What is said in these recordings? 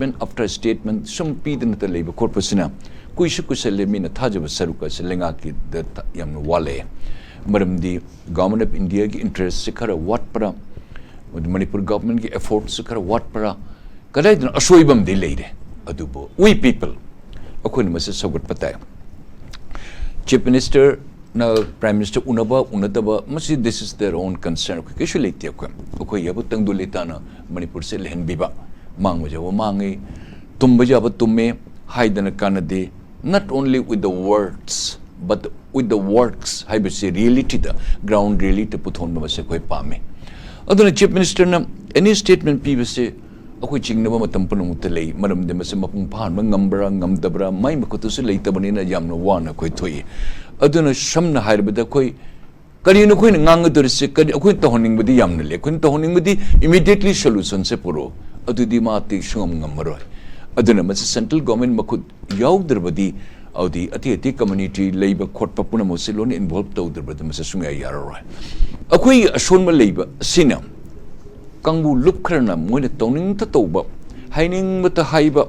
after statement some pidin ta leba corpusina kuishu kuselle mina thajaba saruka selenga ki da yam wale maramdi government of India ki interest sikara what para manipur government ki effort sikara what para kadai dan asoibam de leide adubo we people akoi mas sagut patay chief minister na prime minister unaba unataba masi this is their own concern kishu leite akoi yabu tangdu letana manipur se lehen biba mang bajawa mangi tum bajaba tumme haidana kanade not only with the words but with the works hai base reality the ground reality puthon ba se koi pame aduna chief minister na any statement pi base akoi chingnaba matam panu mutlei maram de mase mapung phan ma ngambra ngamdabra mai makutu se leitabani na yamna wana koi thoi aduna samna haibada koi kari no koi ngang dorse kari akoi tohoning budi yamna le koi tohoning budi immediately solution se puro adudi mati shom ngamaroi aduna mas central government makut yaudrbadi audi ati community labor court papuna mosilon involved tawdrbadi mas sunga yaroi akoi ashonma labor sina kangbu lupkharna moina toning ta tawba haining mata haiba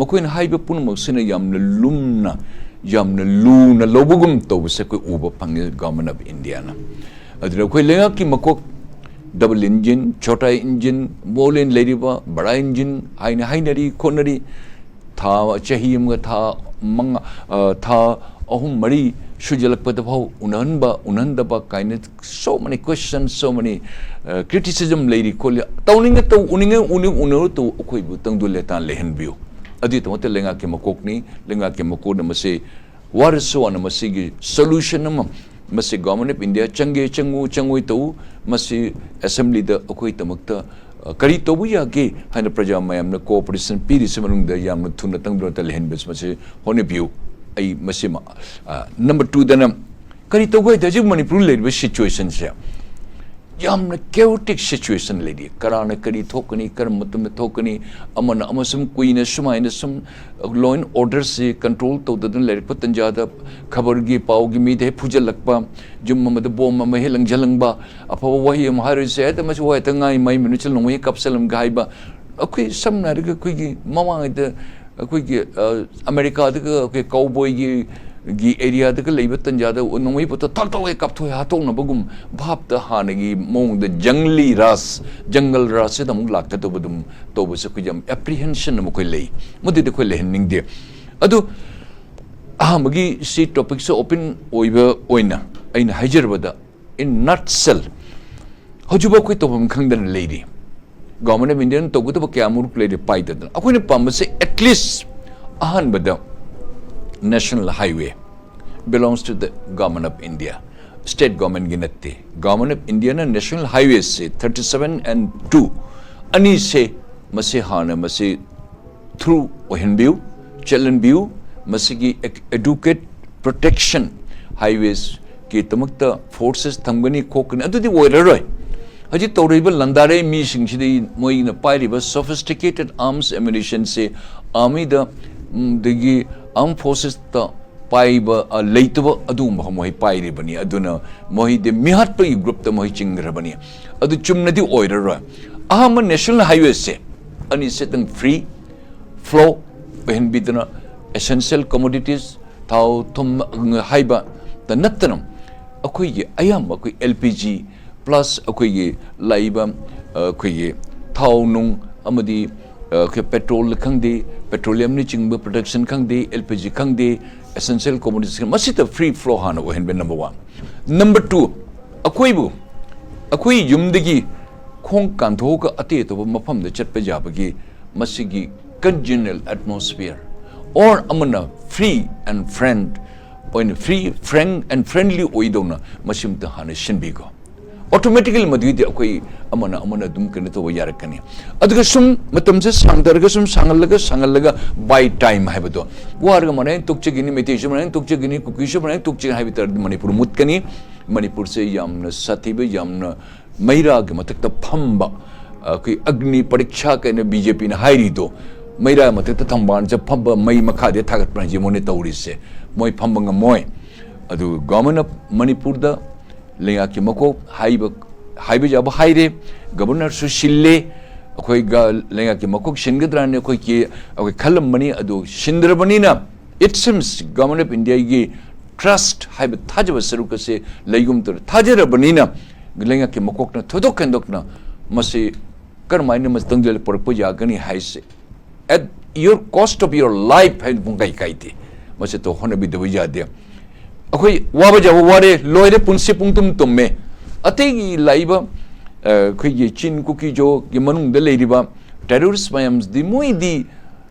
makoin haiba puna mosina yamna lumna yamna luna lobugum tawba se koi uba pang government of India na aduna koi lenga ki makok double engine, chota engine, bolin ladiba, bada engine, hainari, konari, tha chahim tha mang tha ahum mari shujalak patapau unandaba kind so many questions, so many criticism lady kolya tauning to uninga to koi butang duletan lehen view adi to mate lenga ke makokni lenga ke makona mase warso ana masigi solution nam masi government of India changui to masi assembly the akoi tamakta kari to bu ya ge hana praja mayam na cooperation piri semanung da yam na thuna tangdro ta lehen bes masi hone view ai masi number 2 dana kari to goi da ji manipur le situation se yam na chaotic situation lady karana kari thokani karam matum thokani amana amasum queen sumaina sum law and order se control to the le patanjada khabar gi pau gi mi de phujal lakpa jum mamad bom ma helang jalangba apa wahi am har se ta mas wa ta ngai mai minu chal ngai kapsalam gaiba akoi samna ri ko gi mama de akoi gi america de ko cowboy gi area de leiba tanjada ngai poto tak tak kap thoi ha tong na bagum bhap ta hanagi mong de jungle ras se dam lak ta to badum to bu se ko jam apprehension mo ko lei modi de ko lehening de adu magi si topic so open oiba oina aina hajerbada in nutshell hojuba ko to bam khangdan lady government of India to go to kamur play de pai da akoi ne pam se at least ahan bada national highway belongs to the government of India state government ginatti government of India na national highways se 37 and 2 ani se mase hana mase through ohenbiu chalanbiu masigi educate protection highways ki tamakta forces thamgani khokni adudi oiraroi haji tawriba landare mi singchidi moina pairiba sophisticated arms ammunition se army da degi armed forces ta paiba leitaba adu moi pairibani aduna moi de mihat pa group ta moi chingrabani adu chumnadi oiraroi ahama national highways se ani setang free flow when bidna essential commodities thau thum haiba ta nattanam akoi ge ayam akoi LPG plus akoi ge laiba akoi ge thau nung amadi petrol khangde petroleum ni chingba production khangde LPG khangde essential commodities masita free flow hana ohen be number 1 number 2 akoi yumdagi khong kantho ka ate to mafam da chatpa jabagi masigi congenial atmosphere or amana free and friendly oidona masimta hana shinbigo automatically madhudi akoi amana dum kana to yarakani aduga sum matam se sangdarga sum sangallaga by time haibado warga mane tukche gini meditation mane tukche gini kukisha mane tukche haibitar manipur mutkani manipur se yamna satibe yamna maira ge matakta phamba akoi agni pariksha kana BJP na hairi do maira matakta thamban je phamba mai makha de thagat pranji mone tawri se moi phamba ngamoy adu government of manipur da lenga ki mako haiba jaba haire governor su shille lenga ki makok shingadra ne khoi ki khalam mani adu shindra bani na it seems government of India gi trust haib thajaba saruka se laigum tur thajara bani na lenga ki makok na thodok kandok na masi karmaina mas tangjal porpo jagani haise at your cost of your life hai bungai kaiti masi to hona bi debu jade akhoi waba jabu ware loire punsi pungtum tumme ategi laiba khoi chin kuki jo gi manung de leiriba terrorist mayams di moi di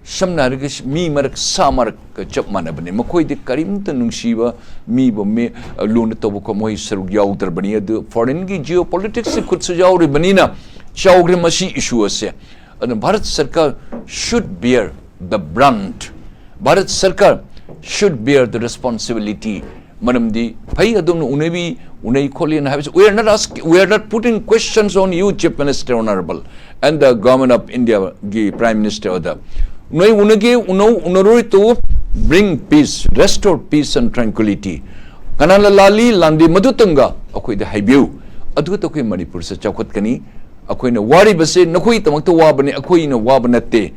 samna rga mi marak samar chap manabne makoi de karim ta nungsiba mi bo me lun to ko moi sarug yaw tar bani adu foreign gi geopolitics se khud se jaw ri bani na chawgre masi issue ase and Bharat Sarkar should bear the brunt. Bharat Sarkar should bear the responsibility. Madam di pai adum unebi unai kholian habis we are not putting questions on you, Chief Minister Honorable, and the government of India gi Prime Minister oda unai unage unaroi to bring peace, restore peace and tranquility. Kanala lali landi madutanga akoi de haibiu adu to koi Manipur se chawkhat kani akoi na wari base nakoi tamakta wabane akoi na wabanate.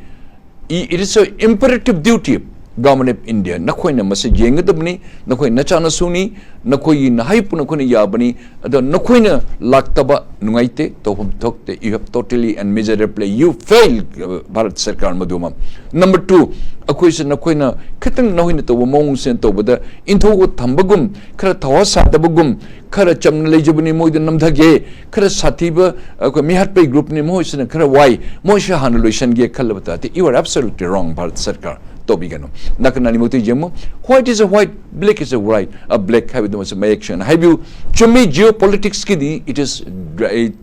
It is an imperative duty government of India nakoi na mase jengadabni nakoi na chana suni nakoi na haipu nakoi na yabani ado nakoi na laktaba nungaite tohum thokte you have totally and miserably you failed Bharat Sarkar maduma. Number 2 akoi se nakoi na khitang nahui na to mong sen to bada intho go thambagum khara thawa sadabagum khara chamna lejabani moi de namdhage khara sathiba ko mihat pe group ne moi se khara wai moi sha hanulution ge khalbata you are absolutely wrong Bharat Sarkar to bigano nakanani moti jemo white is a white, black is a white, a black have the some action have you chumi geopolitics ki di it is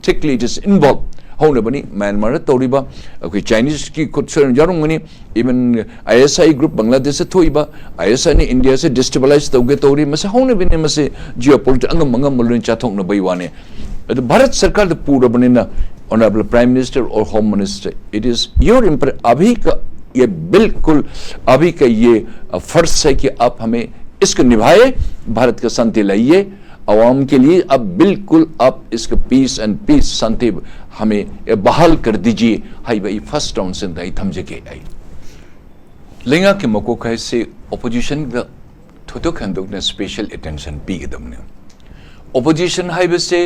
thickly it is involved hone bani Myanmar toriba okay Chinese ki concern jarung mani even ISI group Bangladesh se thoiba ISI ni India se destabilize toge tori mase hone bani mase geopolitics angam mulun chathong na baiwane the Bharat Sarkar the pura bani na Honorable Prime Minister or Home Minister it is your abhi ka ये बिल्कुल अभी का ये फर्ज है कि आप हमें इसको निभाए भारत का शांति लाइए आवाम के लिए अब बिल्कुल आप इसका पीस एंड पीस शांति हमें बहाल कर दीजिए हाई भाई फर्स्ट राउंड से दाई थमजे के आई लेंगा के मको कहे से ऑपोजिशन का थोतो खंदोक ने स्पेशल अटेंशन पी के दमने ऑपोजिशन हाई से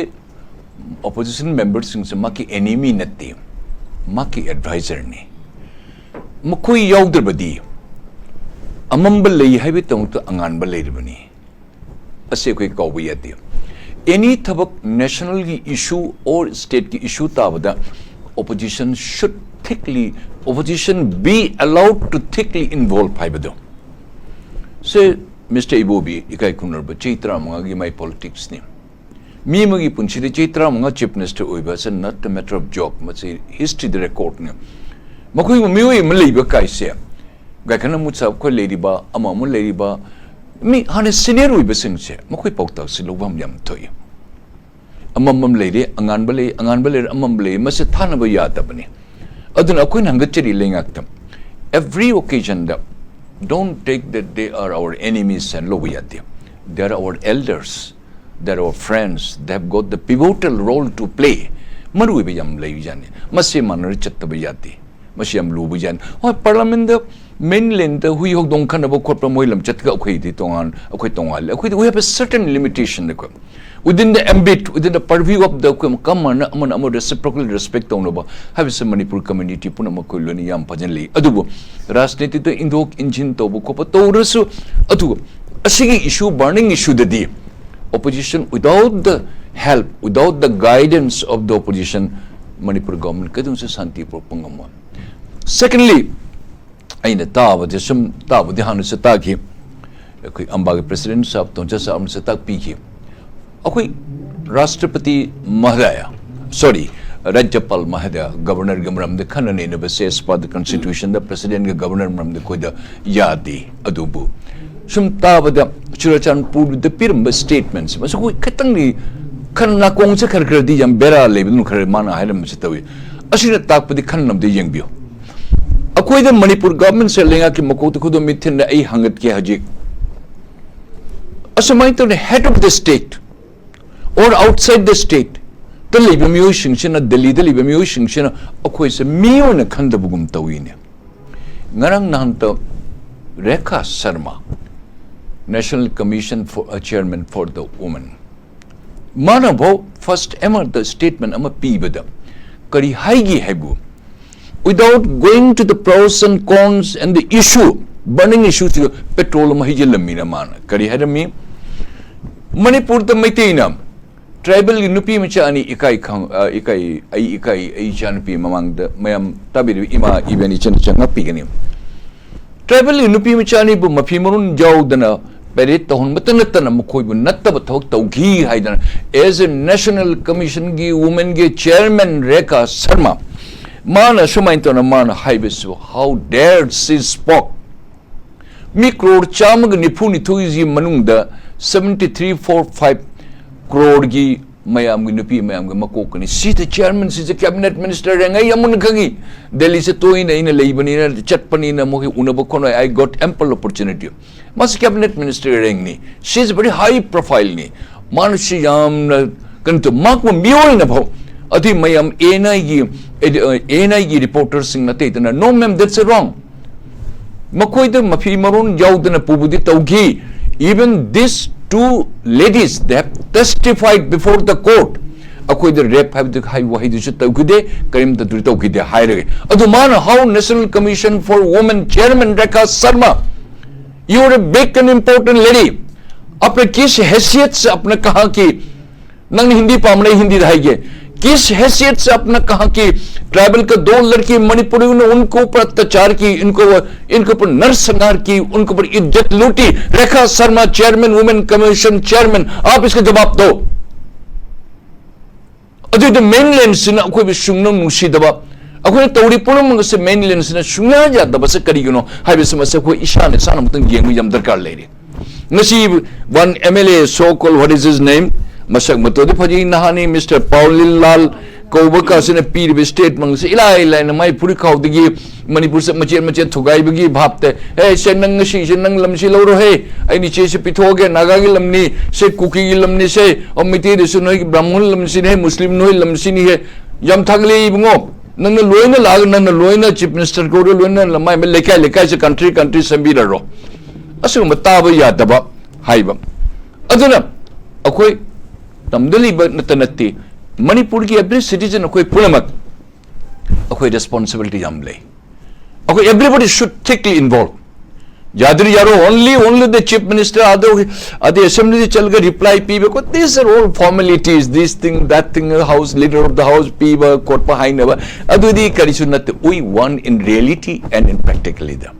ऑपोजिशन मेंबर्स से मां की एनिमी नत्ती मां की एडवाइजर ने मकोई याउद्रबदी अमंबल लई हाइबे तंग तो अंगानबल लेरबनी असे कोई कौबी याती एनी थबक नेशनल की इशू और स्टेट की इशू ताबदा opposition should thickly opposition be allowed to thickly involve हाइबदो से मिस्टर इबोबी इकाई कुनर ब चैत्रा मंगा की माय पॉलिटिक्स ने मी मगी पुंछिदे चैत्रा मंगा चीफ मिनिस्टर ओइबा से not a matter of job मसे हिस्ट्री द रिकॉर्ड ने मकोई मियोई मलेबा काइसे गाखना मुसा को लेरिबा अमामु लेरिबा मी हाने सीनियर ओइबा सिंगसे मकोई पौता से लोबम याम थोय अममम लेरे अंगानबले अममले मसे थानबा यादबने अदुन अकोइन हंगचरी लेंगाक्तम every occasion that don't take that they are our enemies and lobu yate they are our elders they are our friends they have got the pivotal role to play maru be yam lei jane mase manor chatta yate masiam lu bujan ho parliament the mainland the hui hok dong khana bo khot pa moilam chatka akhoi di tongan akhoi tongal akhoi we have a certain limitation within the ambit within the purview of the common among reciprocal respect on over have some Manipur community punama koloni yam pajanli adubo rajniti to indok engine to ko patorusu adu asigi issue burning issue the opposition without the help without the guidance of the opposition Manipur government kadum se shanti propangam secondly aina tawade sum tawade hanu se taki koi amba president sab to jasa am se tak pi ki akoi rashtrapati mahodaya sorry rajyapal mahodaya governor gamram de khanane ne basis for the constitution the president ga governor mam de koida yadi adubu sum tawada churachan pur the piramba statements maso koi khatang ni khanna kong se khar khar di yam bera lebnu khar mana hailam se tawi asina takpadi khannam de yengbio akoi the Manipur government se lenga ki makot khudo mithin ai hangat ke haji asamai to the head of the state or outside the state ꯇ ꯂꯩꯕ ꯃꯤꯑꯣꯏꯁꯤꯡꯁꯤꯅ ꯗꯦꯜꯂꯤꯗ ꯂꯩꯕ ꯃꯤꯑꯣꯏꯁꯤꯡꯁꯤꯅ ꯑꯩꯈꯣꯏꯁꯦ ꯃꯤꯑꯣꯏꯅ ꯈꯟꯗꯕꯒꯨꯝ ꯇꯧꯏꯅꯦ ꯉꯔꯥꯡ ꯅꯍꯥꯟꯇ Rekha Sharma National Commission for a Chairman for the Women mana bhau first ever the statement ama pibada kari haigi haibu without going to the pros and cons and the issue burning issues petrol ma hijilamina mana kari hadami Manipur the maitina tribal nupi macha ani ikai janpi mamang the mayam tabiru ima ibani chan changa pigani tribal nupi macha ani bu mafi marun jawdana Perit tahun betul-betul mukoi pun natta betul taugi haidan as a National Commission gi women gi chairman Rekha Sharma mana sumain to na mana haibesu how dared she spoke mi crore chamag nipuni thuizi manungda 7345 crore gi mayam gi nupi mayam gi makokani she the chairman she the cabinet minister rengai amun khangi Delhi se toina ina leibani na chatpani na mohi unaba kono I got ample opportunity mas cabinet minister rengni she is very high profile ni manushi yam kanto makmo mioi na bhau adi mayam enai gi reporters sing na te na no ma'am that's wrong makoi the mafi marun yaudana pubudi taugi even these two ladies they have testified before the court akoi the rape have the high wahi du taugude karim the duri taugude haire adu man how National Commission for Women Chairman Rekha Sharma you are a big and important lady apne kis haisiyat se apne kaha ki nang hindi pamne hindi rahiye किस हैसियत से अपना कहा कि tribal का 2 लड़की मणिपुरी ने उनको ऊपर अत्याचार की इनको ऊपर नरसंहार की उनको ऊपर इज्जत लूटी Rekha Sharma chairman women commission chairman आप इसका जवाब दो अदुद मेनलैंड सिना कोई भी सुंगनो नुसी दबा अखोने तौरी पुरम से मेनलैंड सिना सुंगा जा दबा से करिगनो हाइबे समस्या को ईशान सान मतन गेंगु यम दरकार लेरे नसीब one MLA so call what is his name masak matodi phaji nahani Mr. Paulilal Kobaka sina pir be state mang se ilai na mai puri khau digi Manipur se mache thugai bagi bhapte hey senang si senang lamsi loro he ai ni che se pithoge naga gi lamni se kuki gi lamni se omiti de sunoi brahmon lamsi ne muslim noi lamsi ni he yam thagle ibungo nang loina lag nang loina chief minister ko loina lamai me lekai se country sambira ro asu mataba ya daba haiba aduna akoi tamdali natanati Manipur ki every citizen akoi punamak akoi responsibility jamle akoi everybody should thickly involved yadri yaro only the chief minister adi assembly chalga reply pibe ko these are all formalities this thing that thing house leader of the house pibe court pa hainaba adudi karisunat we want in reality and in practically them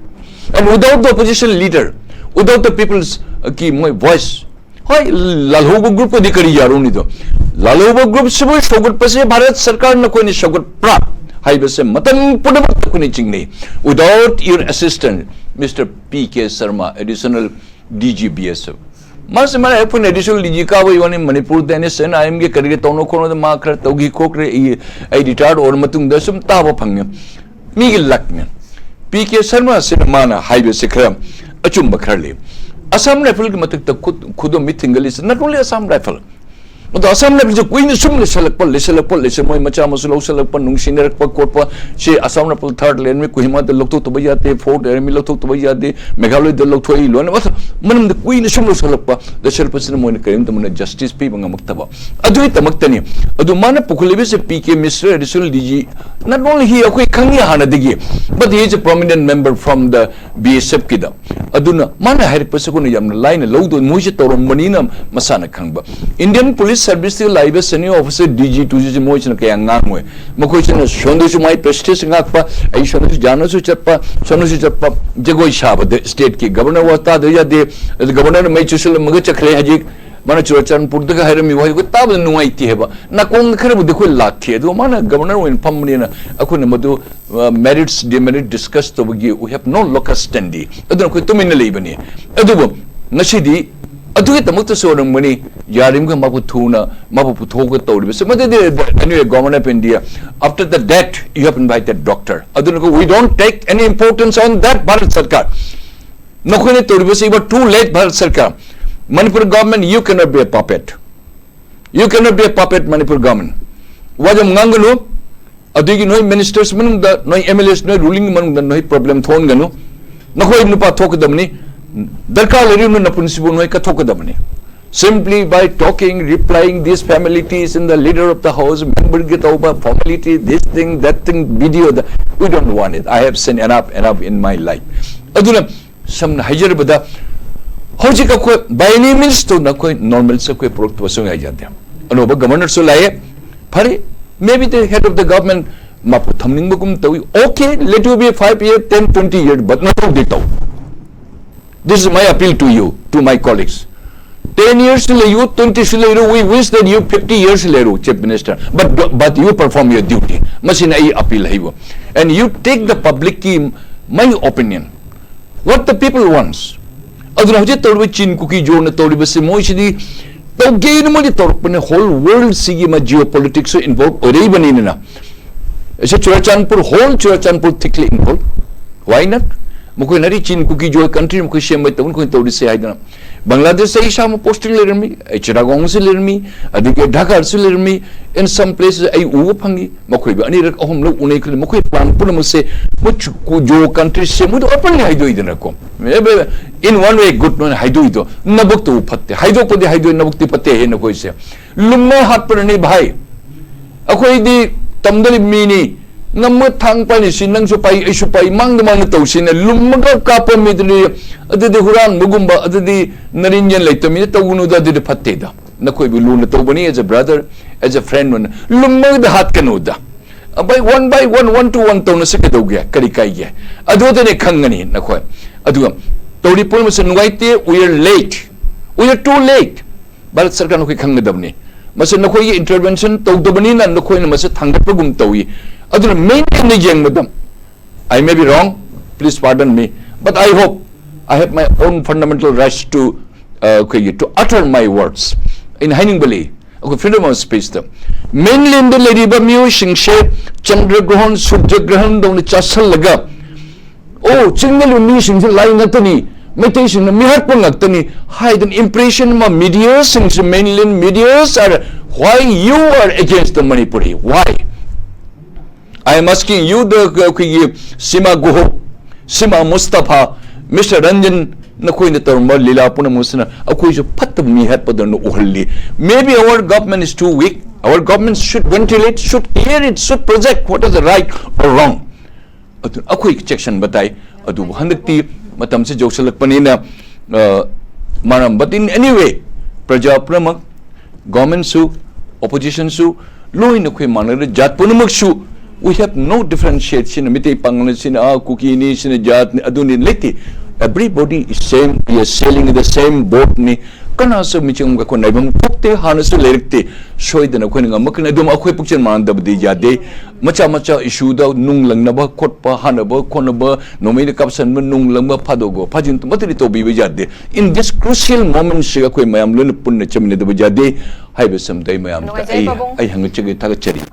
and without the opposition leader without the people's ki my voice Hai lalhoba group ko dikari yaro ni to lalhoba group se boi shogut pase Bharat sarkar na koi ni shogut pra hai bese matan punabat ko ni chingni without your assistant Mr. P.K. Sharma additional DG BSF mas mara apun additional DG ka boi wani Manipur dene sen I am ge karige tono kono de ma khar taugi kokre I retired or matung da sum ta ba phangya mi gi lakme P.K. Sharma se mana hai bese khram achum bakharli Assam Rifle ki matak khudo mithingali not only Assam Rifle but Assam Rifle jo koi ni sum le selak moi macha masulo selak pa nung senior pa court pa she Assam Rifle third lane में Kohima de lok to bayate fourth lane में lok to bayate Meghalaya de lok thoi lo na manam de koi ni sum lo selak pa the selpasin moi ne karim tamune justice pe banga maktaba adui tamaktani adu mana pukhulebe se PK Mr. Additional DG not only he akoi khangi hana digi but he is a prominent member from the BSF kida aduna mana hair pasako ne yamna line lo do moje torom manina masana khangba Indian Police Service the live senior officer DG 2G moje na kaya ngangwe makoi chena shondu su mai prestige ngakpa ai shondu jano su chappa jagoi shaba de state ki governor wata de ya de governor mai chusul maga chakre haji mana churachan purdaga hairami wai ko tab nuai ti heba na kong khare bu dekho lathi do mana governor win famni na akune madu merits demerit discuss to bagi we have no locus standi aduna ko tumin leibani adubo nashidi aduge tamukta sorang mani yarim ga mabu thuna mabu puthoga tawri so made anyway government of India after the death you have invited doctor aduna ko we don't take any importance on that Bharat Sarkar nokhone tawri so it was too late Bharat Sarkar Manipur government you cannot be a puppet Manipur government wajam nganganu adigi noi ministers manungda noi MLAs noi ruling manungda noi problem thon ganu nakoi nupa thokadamni darkar leri nu napunsibu noi ka thokadamni simply by talking replying these formalities in the leader of the house member get over formality this thing that thing video we don't want it. I have seen enough in my life aduna samna hajar bada hojika ko by any means to na koi normal sa koi product wasung ajate anoba governor so laye phare maybe the head of the government mapu thamning bagum tawi okay let you be 5 years 10 20 years but not to detail. This is my appeal to you, to my colleagues. 10 years later, 20 years later, we wish that you 50 years later, Chief Minister. But you perform your duty. Masina ay appeal haibo. And you take the public key, my opinion. What the people wants. Aduna hoje torbe chin kuki jo na torbe se moi sidi to gain mo di torpe ne whole world sigi ma geopolitics so involved orei bani na. Ese Churachandpur whole Churachandpur thickly involved. Why not? Mukoi nari chin kuki jo country mukoi shame by taun koi tori se haidana Bangladesh se isha mo posting lermi Chittagong se lermi adike Dhaka se lermi in some places ai u phangi mukoi ba ani rak ahom lo unai kle mukoi plan puna mo se much ku jo country se mu openly haido idana ko in one way good no haido ido nabuk to phatte haido ko de haido nabuk ti patte he na koi se lumma hat par ni bhai akoi di tamdali mini namma thang pani sin nang su pai isu pai mang mang to sin lumga ka pa midri adidi huran mugumba adidi narinjan laitami to gunu da de phatte da na koi bi luna to bani as a brother as a friend one lumma da hat kanu da by one to one to na se do gya kari kai gya adu de ne khangani na koi adu tori pol ma sen waite we are late we are too late bharat sarkar no kai khangadabni mase na koi intervention to do bani na no koi na mase thangat gum tawi aduna maintain the young madam. I may be wrong, please pardon me, but I hope I have my own fundamental rights to utter my words in Hainingbali, freedom of speech. Mainly in the lady Bamio Shingshe, Chandragrahan, Surjagrahan, don't chasal laga. Oh, single me sings lying at any meditation, Mihatpung at any hide an impression of media, since mainland medias are why you are against the Manipuri. Why? I am asking you, the Sima Guho, Sima Mustafa, Mr. Ranjan, Nakoina Thermal, Lila Punamusana, Akuja Patam me happen only. Maybe our government is too weak. Our government should ventilate, should hear it, should project what is the right or wrong. A quick section, but I do 100 Matamsi Josalak Panina Maram. But in any way, Praja Prama, government su, opposition su, low in the Quimana, Jat Punamak su. We have no differentiation. Mite Panglasin, Cookie, Nation, Jat, Adunin Leti. Everybody is same. We are sailing in the same boat. Ni Kanasa Michum Konabum, Pukte, Harness to Lerite, show the Nakoning Makanadum, Aqua Puchan Manda Jade, Macha issue out Nung Langnaba, Kotpa, Hanaba, Konaba, Nomina Kapsan, Nung Lamba, Padogo, Pajin, Matrito Bivajade. In this crucial moment, Shigakwe, Mayam Lunapun, Chamina de Bajade, I was some day, Mayam, I hang a chili tagacheri.